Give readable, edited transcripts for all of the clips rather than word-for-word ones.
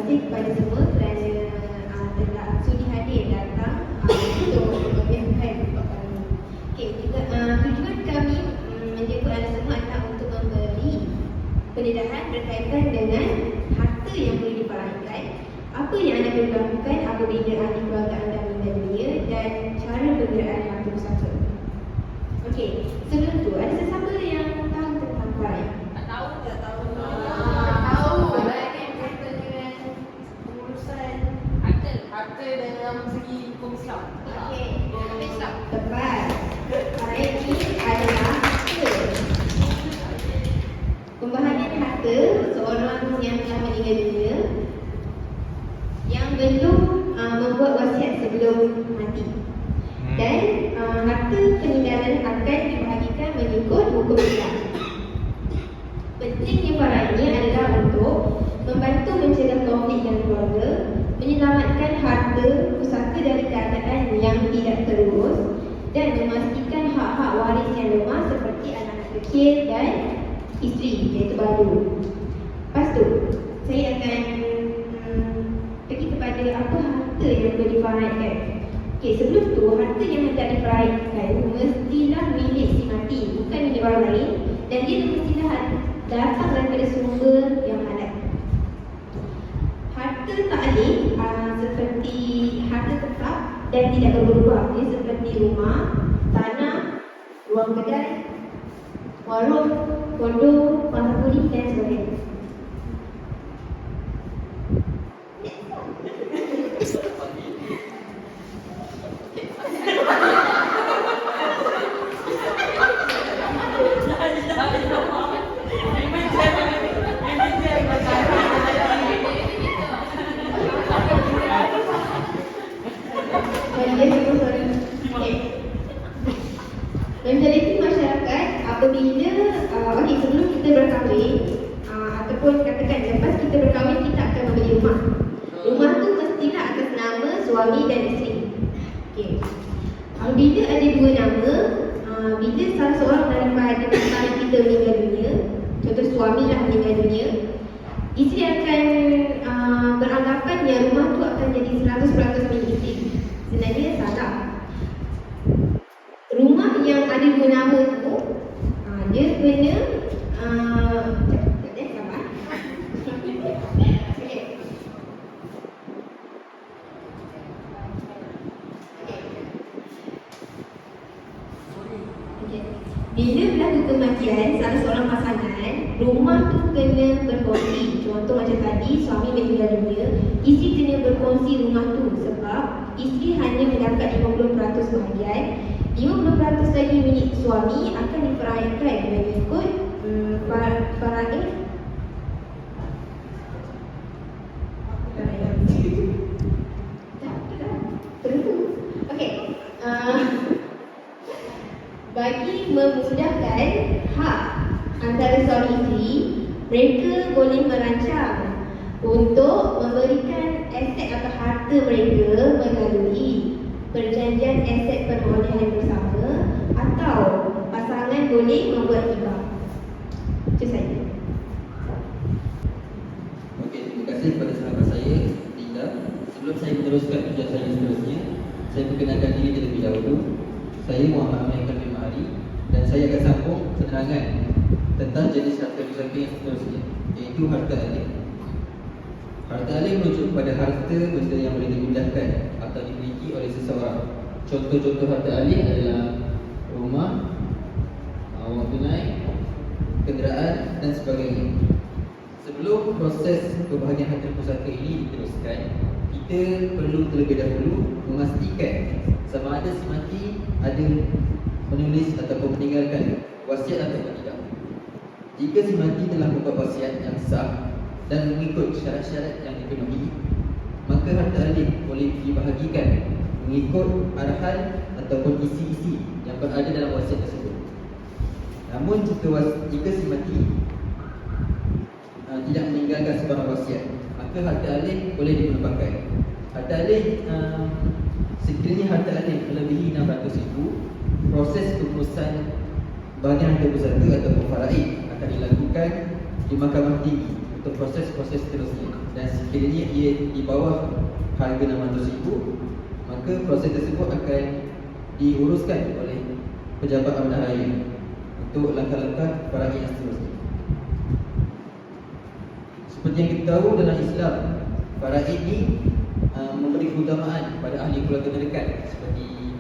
kasih kepada semua kerana telah sudi hadir datang untuk membiarkan untuk kami. Okey, juga tujuan kami menjemput anda semua adalah untuk memberi pendedahan berkaitan dengan harta yang boleh diperahkan, apa yang anda perlu lakukan apabila ahli keluarga anda meninggal dunia, dan cara penggunaan harta pusaka. Okey, sebelum tu ada sesiapa yang tahu tentang farai? Tak tahu. Harta dalam segi hukum Islam. Okey, Islam. tepat. Farai ini adalah harta. Pembahagian harta seorang yang telah meninggal dunia yang belum membuat wasiat sebelum mati. Dan harta peninggalan akan dibahagikan mengikut hukum Islam. Pentingnya farai ini adalah untuk membantu mencegah konflik dalam keluarga, menyelamatkan harta pusaka dari keadaan yang tidak terurus, dan memastikan hak-hak waris yang lemah seperti anak-anak kecil dan isteri, iaitu badu. Lepas tu, saya akan pergi kepada apa harta yang boleh difaraikan. Okey, sebelum tu, harta yang hendak difaraikan mestilah milik si mati, bukan milik orang lain, dan dia mestilah datang daripada sumber yang halal. Harta ta'lif seperti harta tetap dan tidak berubah, dia seperti rumah, tanah, ruang kedai, warung, kondo, pasar kuli dan sebagainya. Menjaliti masyarakat apabila okey, sebelum kita berkahwin ataupun katakan lepas kita berkahwin, kita akan membeli rumah. Rumah tu mestilah atas nama suami dan isteri. Okey. Bila ada dua nama, bila salah seorang daripada pasangan kita meninggal dunia, contoh suami lah meninggal dunia, isteri akan beranggapan yang rumah tu akan jadi 100% milik isteri. Sebenarnya salah. Rumah yang ada dua nama tu, dia sebenarnya bila berlaku kematian salah seorang pasangan, rumah tu kena berkongsi. Contoh macam tadi, suami meninggal dunia, isteri kena berkongsi rumah tu sebab isteri hanya mendapat 50% bahagian, 50% lagi milik suami akan diperaikan mengikut faraid. Okey. Bagi memudahkan hak antara suami isteri, mereka boleh merancang untuk memberikan aset atau harta mereka melalui perjanjian aset perolehan bersama, atau pasangan boleh membuat hibah. Itu saja. Okey, terima kasih kepada sahabat saya, Linda. Sebelum saya meneruskan tujuan saya seterusnya, saya perkenalkan diri terlebih dahulu. Saya Muhammad Amir Kalbi Mahari dan saya akan sambung penerangan tentang jenis harta pusaka yang seterusnya, iaitu harta alif. Harta alif merujuk pada harta benda yang boleh dipindahkan atau dimiliki oleh seseorang. Contoh-contoh harta alif adalah rumah, wang tunai, kenderaan dan sebagainya. Sebelum proses pembahagian harta pusaka ini diteruskan, kita perlu terlebih dahulu memastikan sama ada si mati ada menulis ataupun meninggalkan wasiat ataupun tidak. Jika si mati telah membuat wasiat yang sah dan mengikut syarat-syarat yang dipenuhi, maka harta alif boleh dibahagikan mengikut arahan ataupun isi-isi yang berada dalam wasiat tersebut. Namun jika si mati tidak meninggalkan sebarang wasiat, maka harta alif boleh diperlukan. Harta alif sekiranya harta alif melebihi 600,000, proses pengurusan bahagian harta pusaka ataupun faraid akan dilakukan di Mahkamah Tinggi untuk proses-proses seterusnya. Dan sekiranya ia di bawah harga RM600,000, maka proses tersebut akan diuruskan oleh pejabat amanahraya untuk langkah-langkah faraid yang seterusnya. Seperti yang kita tahu dalam Islam, faraid ini memberi keutamaan pada ahli keluarga terdekat seperti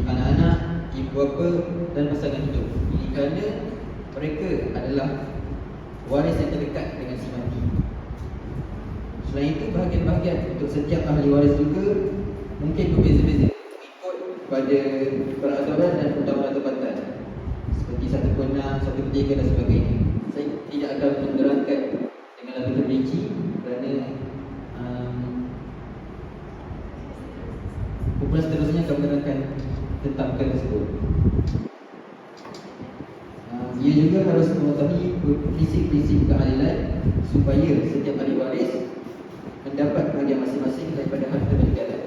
anak-anak, ibu bapa dan pasangan hidup. Ini kerana mereka adalah waris yang terdekat dengan si mati. Selain itu, bahagian-bahagian untuk setiap ahli waris juga mungkin berbeza-beza ikut pada peraturan dan undang-undang tempatan seperti 1/6, 1/3 dan sebagainya. Saya tidak akan menerangkan dengan lebih terperinci kerana kumpulan seterusnya akan menerangkan tentang perkara tersebut. Ia juga harus mengetahui prinsip-prinsip keadilan supaya setiap ahli waris mendapat bahagian masing-masing daripada harta negara.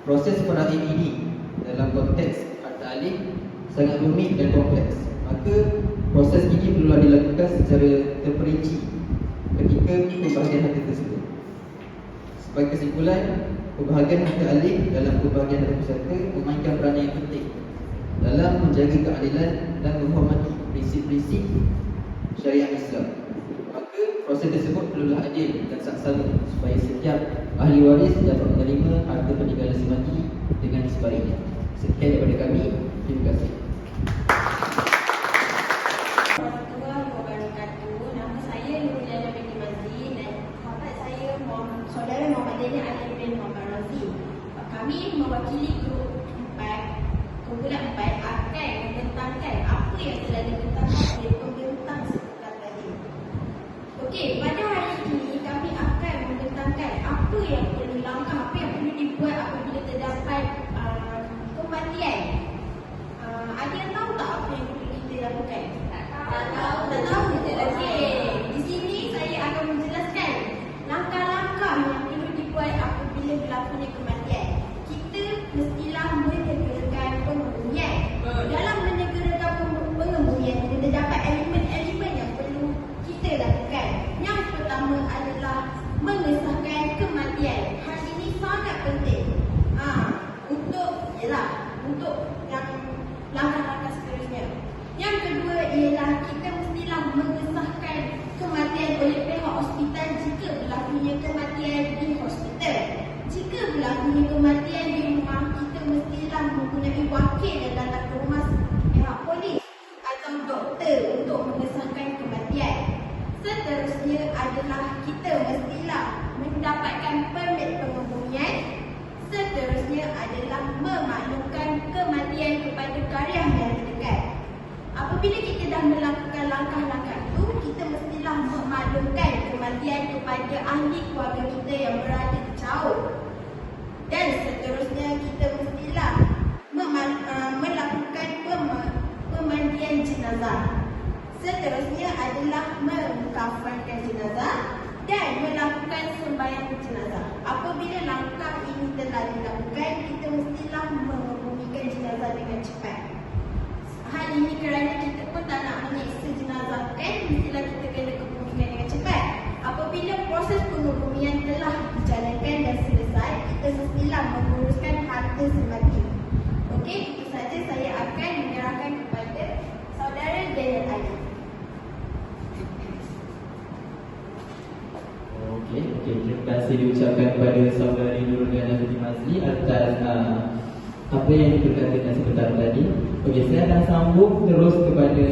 Proses faraid ini dalam konteks harta ahli sangat rumit dan kompleks. Maka proses ini perlulah dilakukan secara terperinci ketika pembahagian harta tersebut. Sebagai kesimpulan, pembahagian harta ahli dalam pembahagian harta pusaka memainkan peranan yang penting dalam menjaga keadilan dan menghormati prinsip-prinsip syariat Islam. Maka proses tersebut perlulah adil dan saksama supaya setiap ahli waris dapat menerima harta peninggalan si mati dengan sebaiknya. Sekian daripada kami. Terima kasih. Assalamualaikum warahmatullahi wabarakatuh. Nama saya Nurjana binti Mazli dan sahabat saya saudara Muhammad Daniel Ali bin Muhammad Razi. Kami mewakili grup 4, kumpulan 4 akan membentangkan apa yang telah dibentangkan oleh pembentang sebentar tadi. Okey, pada hari ini kami akan membentangkan apa yang perlu langkah, apa yang perlu dibuat apabila terdapat kematian. Ada yang tahu tak apa yang perlu kita lakukan? Tak tahu. Okey, di sini saya akan menjelaskan langkah-langkah yang perlu dibuat apabila berlakunya kematian. Kita mestilah menyegerakan pemberian. Dalam menyegerakan pemberian, kita dapat elemen-elemen yang perlu kita lakukan. Yang pertama adalah mengesahkan kematian. Hal ini sangat penting. Untuk yang langkah-langkah seterusnya. Yang kedua ialah kita mestilah mengesahkan kematian oleh pihak hospital jika berlakunya kematian di hospital. Jika berlakunya kematian di rumah, kita mestilah mempunyai wakil yang datang ke rumah pihak polis atau doktor untuk mengesahkan kematian. Seterusnya adalah kita mestilah mendapatkan permit pengebumian. Seterusnya adalah memaklumkan kematian kepada karya yang terdekat. Apabila kita dah melakukan langkah-langkah itu, kita mestilah memaklumkan kematian kepada ahli keluarga kita yang berada jauh. Dan seterusnya kita mestilah melakukan pemandian jenazah. Seterusnya adalah mengkafankan jenazah dan melakukan sembahyang jenazah. Apabila langkah ini telah dilakukan, kita mestilah mengebumikan jenazah dengan cepat. Hal ini kerana kita pun tak nak menyiksa jenazah, kan? Mestilah kita kena kebumikan dengan cepat. Apabila proses pengebumian telah dijalankan dan selesai, kita mestilah menguruskan harta semati. Okey, itu saja saya akan menyerahkan kepada saudara Daniel Ali. Okey, terima kasih diucapkan kepada saudari Nurjana binti Mazli atas apa yang diperkatakan sebentar tadi. Okey, saya akan sambung terus kepada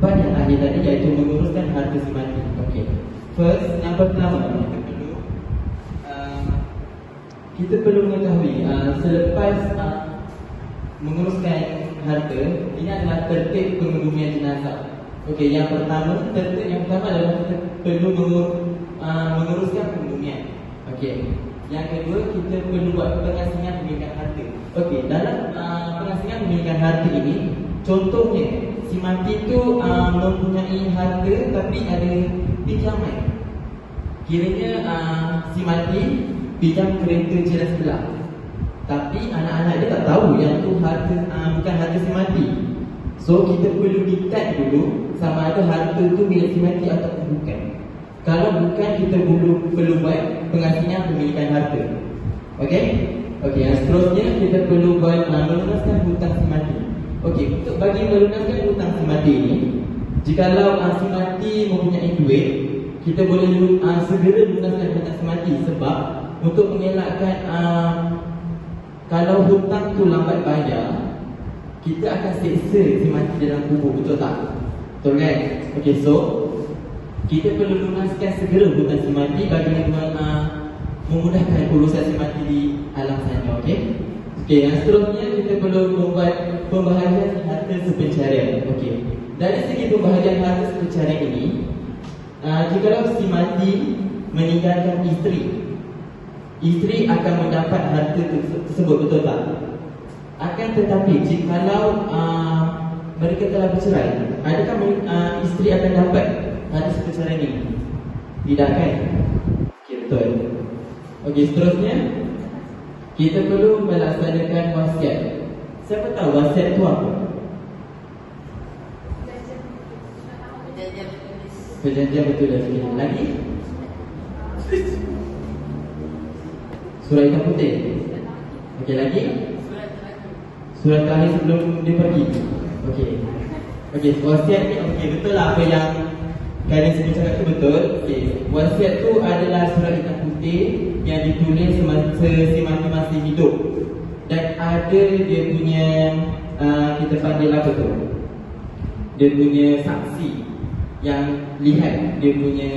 bab yang akhir tadi, iaitu menguruskan harta semati. Okey, first, yang pertama kita perlu mengetahui selepas menguruskan harta, ini adalah tertib pengebumian jenazah. Okey, yang pertama adalah kita perlu menguruskan pengebumian. Okey. Yang kedua, kita perlu buat pengasingan pemilikan harta. Okey, dalam pengasingan pemilikan harta ini, contohnya si mati itu mempunyai harta tapi ada pinjaman. Kiranya si mati pinjam kereta jalan sebelah, tapi anak-anak dia tak tahu yang tu harta bukan harta si mati. So kita perlu ikat dulu sama ada harta tu milik si mati ataupun bukan. Kalau bukan, kita perlu buat pengasingan pemilikan harta. Okey? Okey, yang seterusnya kita perlu buat melunaskan hutang si mati. Okey, untuk bagi melunaskan hutang si mati ni, jikalau si mati mempunyai duit, kita boleh segera lunaskan hutang si mati. Sebab untuk mengelakkan kalau hutang tu lambat bayar, kita akan seksa si mati dalam kubur, betul tak? Betul kan? Okey, so kita perlu lunaskan segera hutang si mati bagi memudahkan urusan si mati di alam sana. Okey? Okey, yang seterusnya kita perlu membuat pembahagian harta sepencarian. Okey. Dari segi pembahagian harta sepencarian ini, jikalau si mati meninggalkan isteri akan mendapat harta tersebut, betul tak? Akan tetapi jikalau mereka telah bercerai, adakah isteri akan dapat harta sepencarian ini? Tidak kan? Okey, betul. Okey, seterusnya kita perlu melaksanakan wasiat. Siapa tahu wasiat tu apa? Perjanjian betul dan sekali. Lagi? Surat hitam putih. Okey, lagi? Surat terakhir sebelum dia pergi. Okey. Okey, wasiat ni okey, betul lah apa yang kalian semua cakap tu betul. Okey, wasiat tu adalah surat hitam putih yang ditulis semasa si mati masih hidup. Dan ada dia punya kita panggil apa tu? Dia punya saksi yang lihat dia punya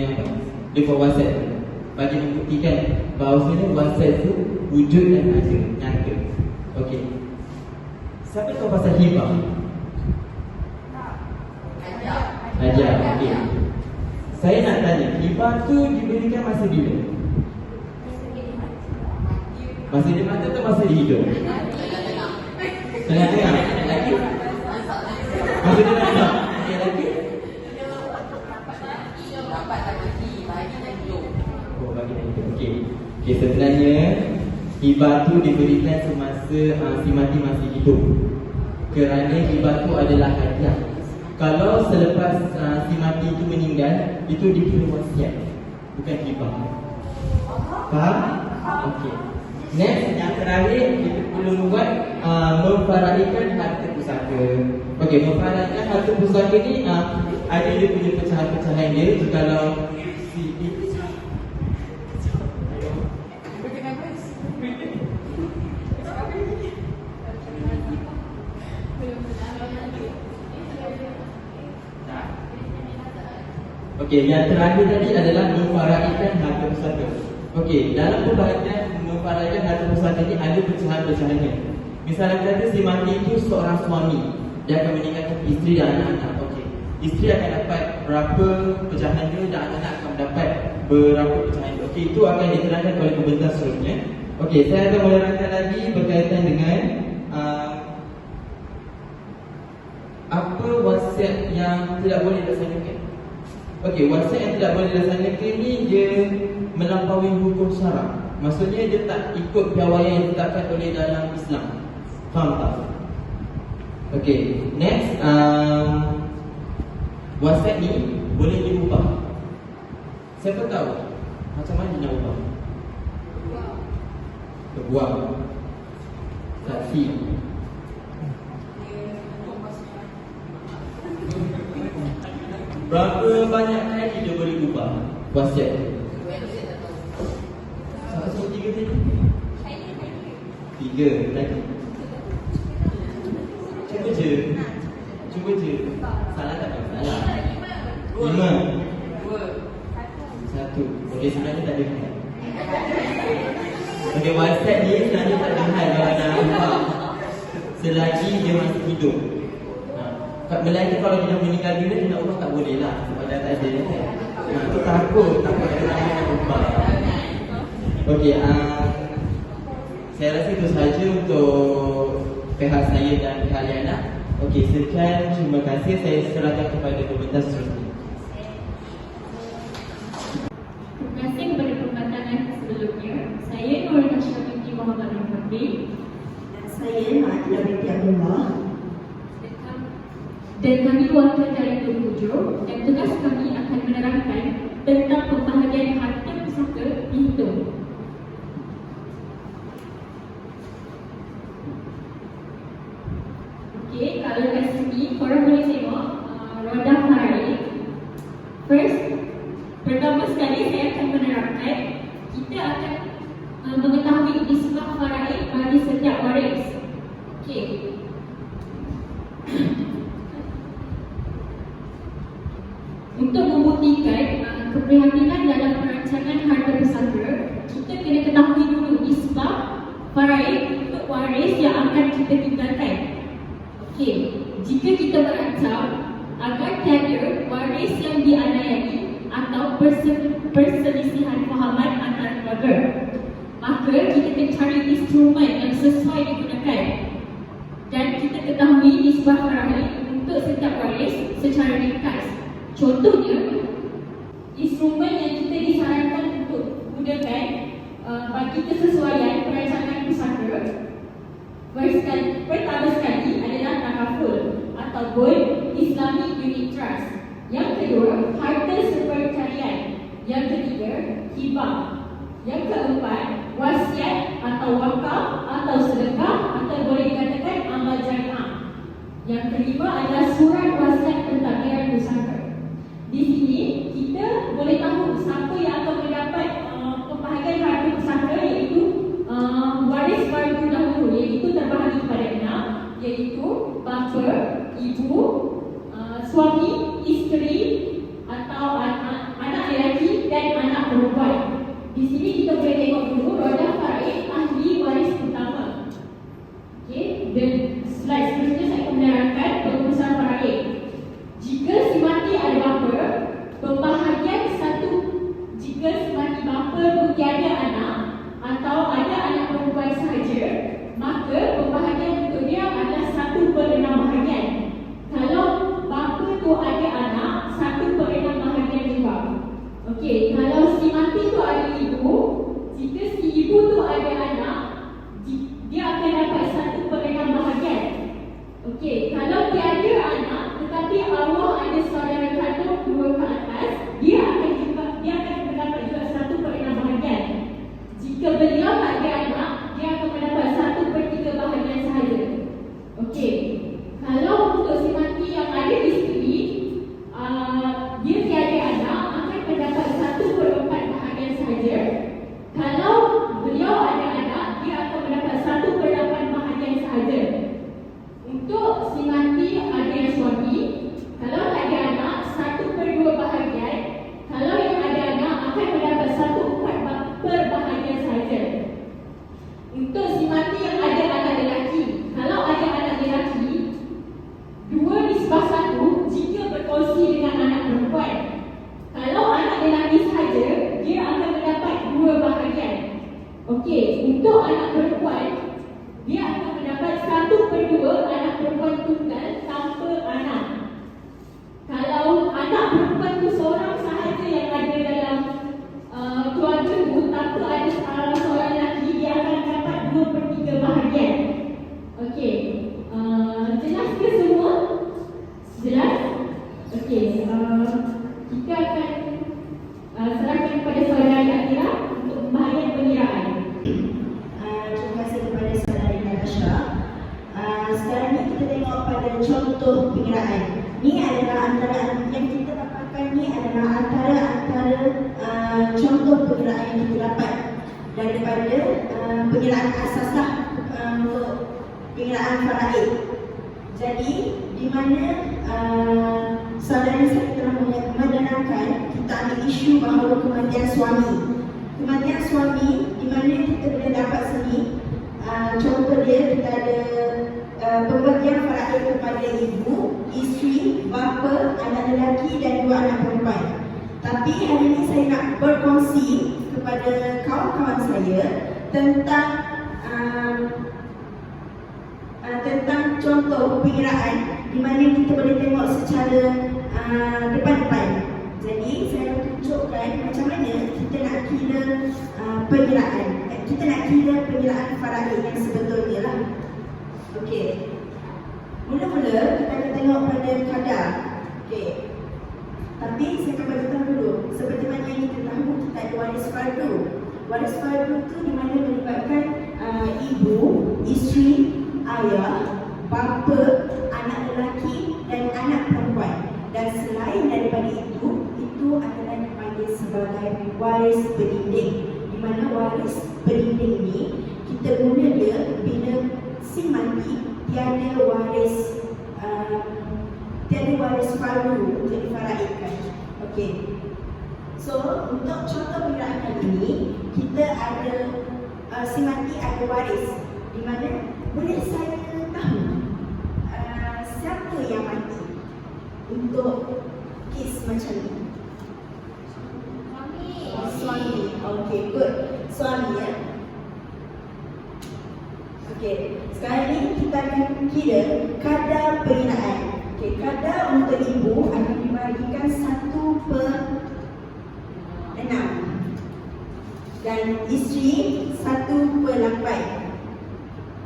dia buat wasiat bagi membuktikan bahawa sebenarnya wasiat tu wujud dan ada, nyata. Okey. Siapa tahu pasal hibah? Ajar. Okey. Saya nak tanya, hibah tu diberikan masa bila? Masa dia mati atau masa dia hidup? Tengah-tengah. Lagi? Masa dia hidup. Okey, lagi? Oh, bagi dan hidup. Okey. Okey, sebenarnya hibah tu diberikan semasa si mati masih hidup. Kerana hibah tu adalah hadiah. Kalau selepas si mati itu meninggal, itu dikira wasiat, bukan hibah. Faham? Okey. Next, yang terakhir kita perlu membuat memfaraikan harta pusaka. Okey, memfaraikan harta pusaka ni ada dia punya pecahan-pecahan dia. Jikalau si okey, yang terakhir tadi adalah memfaraikan harta pusaka. Okey, dalam pembahagian memfaraikan harta pusaka ni ada pecahan-pecahannya. Misalnya kata si mati itu seorang suami, dia akan meninggalkan isteri dan anak-anak. Okey, isteri akan dapat berapa pecahan dia dan anak-anak akan dapat berapa pecahan dia. Okey, itu akan diterangkan oleh pembentang seterusnya. Okey, saya akan menerangkan lagi berkaitan dengan apa wasiat yang tidak boleh dilaksanakan. Okey, wasiat yang tidak boleh dilaksanakan ni dia melampaui hukum syarak. Maksudnya dia tak ikut piawaian yang ditetapkan oleh dalam Islam. Faham tak? Okey, next wasiat ni boleh diubah. Siapa tahu macam mana dia nak ubah? Terbuang. Saksi. Berapa banyak kali dia boleh ubah wasiat? Siapa sebut 3 tadi? 3 lagi. Cuba je. Salah tak apa? Salah. 5. 1. Okey, sebenarnya tak ada hal. Okey, wasiat ni sebenarnya tak ada hal kalau nak ubah selagi dia masih hidup. Melainkan kalau dia dah meninggal dunia, dia nak ubah tak boleh lah. Sebab dah tak ada kan. Aku takut ada orang nak ubah. Okey, saya rasa itu sahaja untuk pihak saya dan pihak Liana. Okey, sekian, terima kasih. Saya serahkan kepada pembentang seterusnya. Terima kasih kepada pembatangan sebelumnya. Saya Nur Tasha binti Muhammad Al-Fakri. Dan saya Mak Adila binti Abdullah. kami wakil dari Tujuh dan tugas kami akan menerangkan tentang pembahagian harta pusaka dihitung. Okey, kalau kat sini korang boleh tengok roda faraid. First, pertama sekali saya akan menerangkan kita akan mengetahui nisbah faraid bagi setiap waris. Okey. Untuk membuktikan keprihatinan dalam perancangan harta pusaka, kita kena ketahui dulu nisbah faraid untuk waris yang akan kita tinggalkan. Okey, jika kita merancang agar tiada waris yang dianiayai atau perselisihan fahaman antara keluarga, maka kita kena cari instrumen yang sesuai digunakan dan kita ketahui nisbah faraid untuk setiap waris secara ringkas. Contohnya, instrumen yang kita disarankan untuk gunakan bagi kesesuaian perancangan pusaka pertama sekali adalah takaful ataupun Islamic Unit Trust. Yang kedua, harta sepercarian. Yang ketiga, hibah. Yang keempat, wasiat atau wakaf atau sedekah atau boleh dikatakan amal jariah. Yang kelima adalah surat wasiat pentadbiran pusaka. Di sini kita boleh tahu siapa yang akan mendapat pembahagian harta pusaka, iaitu waris baru dahulu, iaitu terbahagi kepada enam, iaitu bapa, ibu, suami, isteri atau anak lelaki dan anak perempuan. Di sini kita boleh tengok dulu roda faraid ahli waris utama. Okey, dan slide seterusnya saya akan menerangkan pengurusan faraid. Jika si mati ada bapa, pembahagian satu. Jika si mati bapa pun tiada anak atau ada anak perempuan sahaja, maka pembahagian untuk dia adalah 1/6 bahagian. Kalau bapa tu ada anak, 1/6 bahagian juga. Okey, kalau si mati tu ada ibu, jika si ibu tu ada anak, dia akan dapat 1/6 bahagian. Okey, kalau tiada anak tetapi Allah ada saudara kandung 2 ke atas, dia akan mendapat juga 1/6 bahagian. Jika beliau tak ada anak, dia akan mendapat 1/3 bahagian sahaja. Okey, kalau untuk si mati yang ada isteri, dia tiada anak, akan mendapat 1/4 bahagian sahaja. Kalau beliau ada anak, dia akan mendapat 1/8 bahagian sahaja. Untuk si mati ada yang suami, kalau tak ada anak, 1/2 bahagian. Kalau yang ada anak, akan mendapat 1/4 bahagian sahaja. Untuk si mati yang ada anak lelaki, kalau ada anak lelaki, 2:1 jika berkongsi dengan anak perempuan. Kalau anak lelaki sahaja, dia akan mendapat 2 bahagian. Okey, untuk anak perempuan, dia akan mendapat 1/2 anak perempuan tunggal tanpa anak. Kalau anak perempuan tu seorang sahaja yang ada dalam keluarga tu tanpa ada seorang lelaki, dia akan dapat 2/3 bahagian. Okey, jelas ke semua? Jelas? Okey, kita akan serahkan kepada saudara Atira untuk pembahagian pengiraan. Terima kasih kepada saudari Natasha. Sekarang ni kita tengok pada contoh pengiraan. Ni adalah antara yang kita dapatkan, ni adalah antara contoh pengiraan yang kita dapat daripada pengiraan asas lah untuk pengiraan faraid. Jadi di mana saudari saya telah menerangkan, kita ambil isu bahawa kematian suami. Kematian suami di mana kita boleh dapat sini, contoh dia kita ada pembagian faraid kepada ibu, isteri, bapa, anak lelaki dan 2 anak perempuan. Tapi hari ini saya nak berkongsi kepada kawan-kawan saya tentang contoh pengiraan di mana kita boleh tengok secara depan-depan. Jadi saya nak tunjukkan macam mana kita nak kira pengiraan. Kita nak kira pengiraan faraid yang sebetulnya lah. Okey. Mula-mula kita akan tengok pada kadar. Okey. Tapi saya akan beritahu dulu. Seperti mana yang kita tahu, kita ada waris fardu. Waris fardu itu di mana melibatkan ibu, isteri, ayah, bapa, anak lelaki dan anak perempuan. Dan selain daripada itu adalah dipanggil sebagai waris berdinding. Di mana waris berdinding ni kita guna dia bila si mati tiada waris fardu untuk difaraikan. Okey. So untuk contoh perkiraan kali ini kita ada si mati ada waris di mana boleh saya tahu siapa yang mati untuk kes macam ni. Suami. Okey, good. Suami ya. Okey, sekarang ni kita akan kira kadar perkiraan. Okey, kadar untuk ibu akan dibahagikan 1/6 dan isteri 1/8.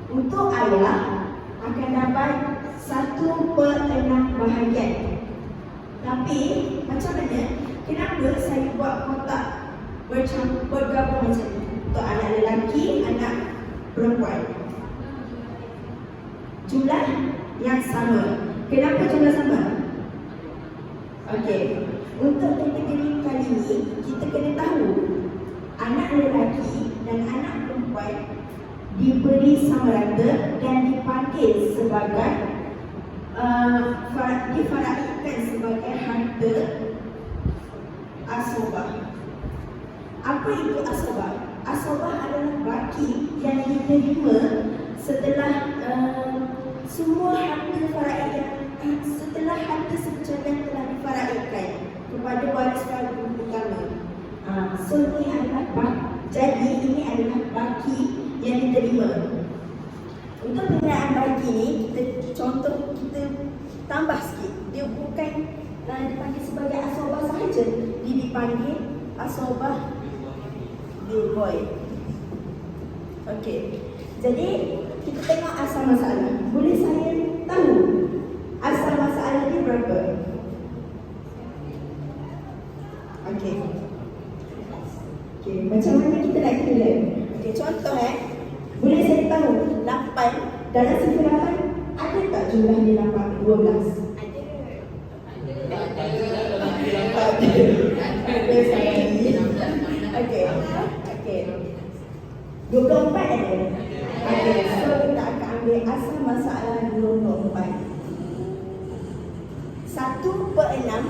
Untuk ayah akan dapat 1/6 bahagian. Tapi macam mana? Kenapa saya buat kotak bergabung macam ni? Untuk anak lelaki, anak perempuan. Jumlah yang sama. Kenapa jumlah sama? Okey. Untuk kategori kali ini, kita kena tahu anak lelaki dan anak perempuan diberi sama rata dan dipanggil sebagai difaraikan sebagai harta asobah. Apa itu asobah? Asobah adalah baki yang diterima setelah semua harta faraikan, setelah harta sepecahan telah difaraikan kepada waris fardu utama. So ini adalah jadi ini adalah baki yang diterima. Untuk penggunaan baki ni kita tambah sikit. Dia bukan dipanggil sebagai asobah sahaja, dia dipanggil asobah bilboy. Okey. Jadi kita tengok asal masalah. Boleh saya tahu asal masalah ni berapa? Okey. Okey, macam mana kita nak kira? Okey, contoh boleh saya tahu 8 dalam sifar 8 ada tak jumlah ni 8? 12? Okey. 24 ada? Okey, so kita akan ambil asal masalah 24. 1/6.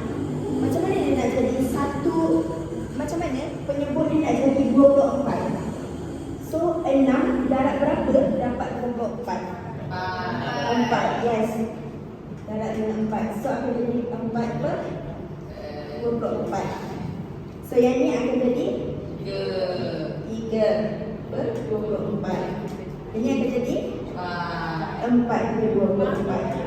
Macam mana dia nak jadi 1? Macam mana penyebut dia nak jadi 24? So 6 darab berapa dapat 24? 4. Yes. Darab dengan 4. So akan jadi 4/24. So yang ni akan jadi 3/24. Ini akan jadi 4/24.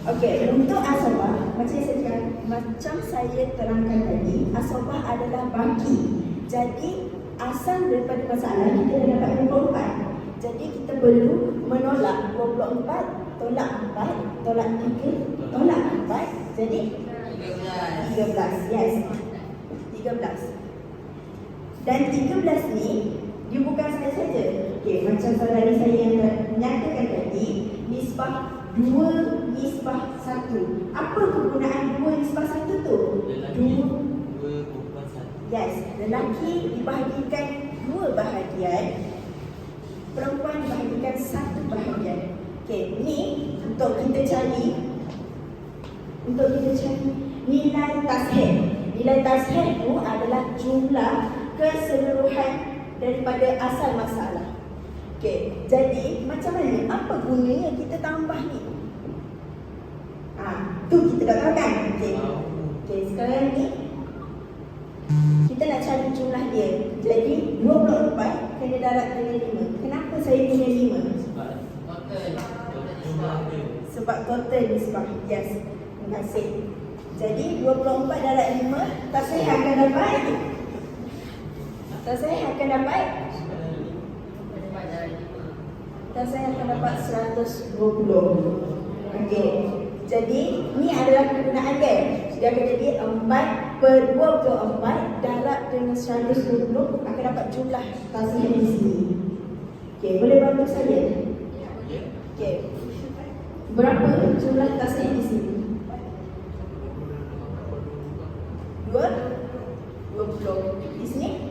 Okey, untuk asobah macam saya terangkan tadi, asobah adalah baki. Jadi asal daripada masalah kita dah dapat 24. Jadi kita perlu menolak 24, tolak 4, tolak 3, tolak 4. Jadi 13. Yes. 13. Dan 13 ni dia bukan saya saja. Okey, macam saudara saya yang menyatakan tadi, nisbah 2 nisbah 1. Apa kegunaan 2 nisbah 1 tu? 2/1. Yes, lelaki dibahagikan 2 bahagian, perempuan dibahagikan 1 bahagian. Okey, ni untuk kita cari nilai tasheh. Nilai tasheh itu adalah jumlah keseluruhan daripada asal masalah. Okey, jadi macam mana? Apa gunanya kita tambah ni? Tu kita dah tahu kan? Okey, sekarang ni kita nak cari jumlah dia. Jadi 24 kena darab dengan 5. Kenapa saya punya 5? Sebab total nisbah. Yes. Terima kasih. Jadi 24 darab 5, tasih akan dapat? Tasih akan dapat? dan saya akan dapat 120. Okey. Jadi ni adalah kegunaan kan. Dia akan jadi 4/24 darab dengan 120 akan dapat jumlah tasih di sini. Okey, boleh bantu saya? Okey. Berapa jumlah tasih di sini? 20. Di sini?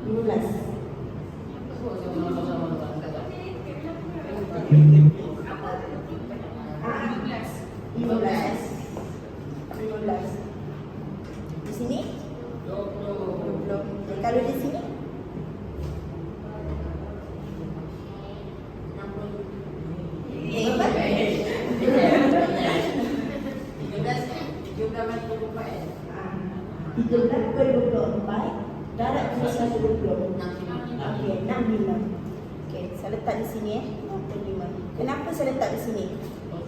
15. Ah, 15. Di sini? 20. Kalau di sini? 13/24 darab dengan 120. Okey, 65. Okey, saya letak di sini 65. Kenapa saya letak di sini?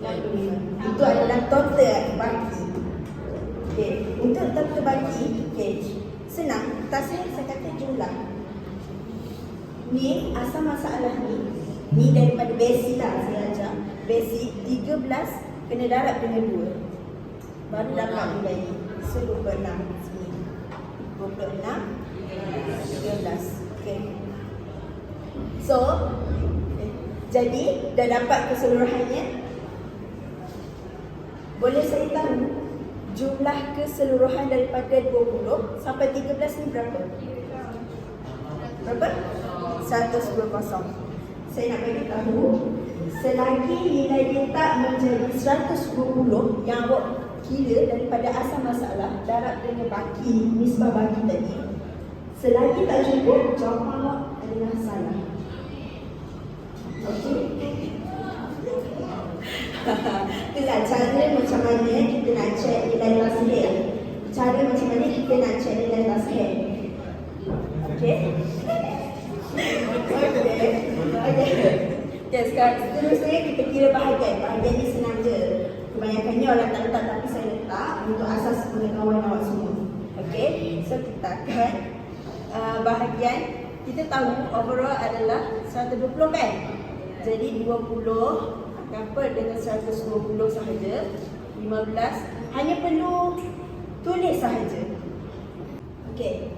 65. Itu adalah total bagi. Okey, untuk total bagi, okey, senang. Tasnya saya kata jumlah. Ni asal masalah ni. Ni daripada basic lah saya ajar. Basic 13 kena darab dengan 2. Baru dapat nilai ni. So 26 sini. 26 13. Okey. So jadi dah dapat keseluruhannya. Boleh saya tahu jumlah keseluruhan daripada 20 sampai 13 ni berapa? Berapa? 110. Saya nak bagi tahu, selagi nilai dia tak menjadi 120 yang awak kira daripada asal masalah darab dengan baki, nisbah baki tadi, selagi tak cukup, jawapan awak adalah salah. Okey? Itulah cara macam mana kita nak check nilai tasihih. Cara macam mana kita nak check nilai tasihih. Okey? Okay, sekarang seterusnya kita kira bahagian. Bahagian ni senang je. Kebanyakannya orang tak letak, tapi saya letak untuk asas pengetahuan awak semua. Okey, so kita akan bahagian. Kita tahu overall adalah 120 kan? Jadi 20 apa dengan 120 sahaja. 15 hanya perlu tulis sahaja. Okey.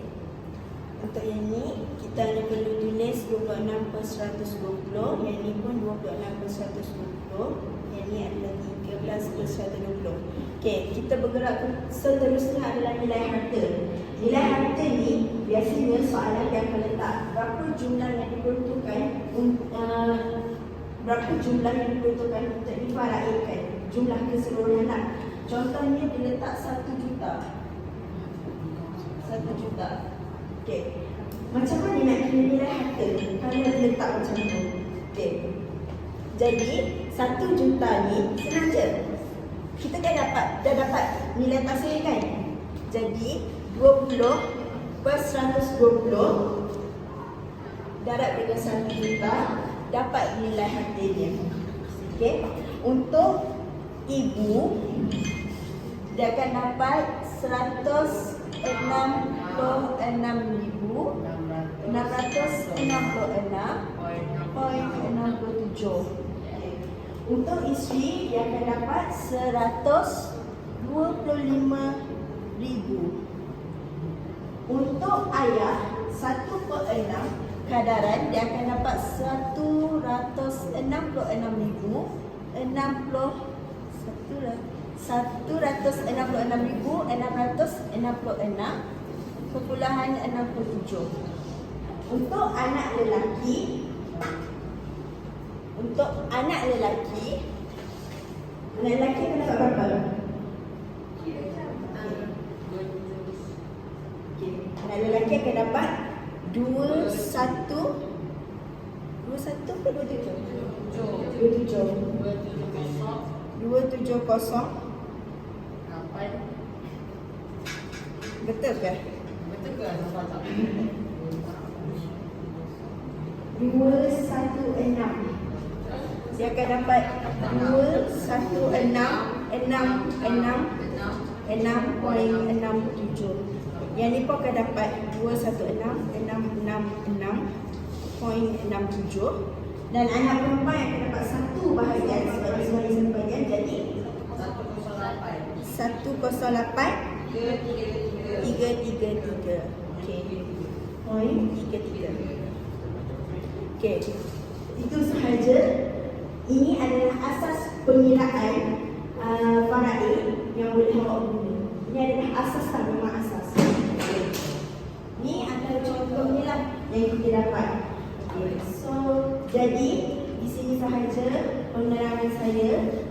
Untuk yang ni kita hanya perlu tulis 26/120. Yang ni pun 26/120. Yang ni adalah 13/120. Okey, kita bergerak ke seterusnya adalah nilai harta. Nilai harta ni biasanya soalan dia akan letak berapa jumlah yang diperuntukkan untuk difaraikan, jumlah keseluruhan lah. Contohnya dia letak 1 juta. 1 juta. Okey. Macam mana nak kira nilai harta kalau dia letak macam tu? Okey. Jadi 1 juta ni senang je. Kita dah dapat nilai tasihih kan? Jadi 20/120 darab dengan 1 juta dapat nilai harta dia. Okey. Untuk ibu dia akan dapat 166,666.67. Untuk isteri dia akan dapat 125,000. Untuk ayah 1/6 kadaran dia akan dapat 166,666,67. Untuk anak lelaki anak lelaki akan dapat berapa? Okey, anak lelaki akan dapat 21 ke 27? 270. Betul ke? 216. Dia akan dapat 216,666,6.67. Yang ni pun akan dapat 216,666.67. Dan anak perempuan akan dapat 1 bahagian sebagai suara satu bahagian. Jadi 108,333. Okey. Point 33. Okey. Itu sahaja. Ini adalah asas pengiraan faraid yang boleh awak guna. Ini adalah asas tak, memang asas. Okay. Ini antara contohnya lah yang kita dapat. Okay. So, jadi di sini sahaja penerangan saya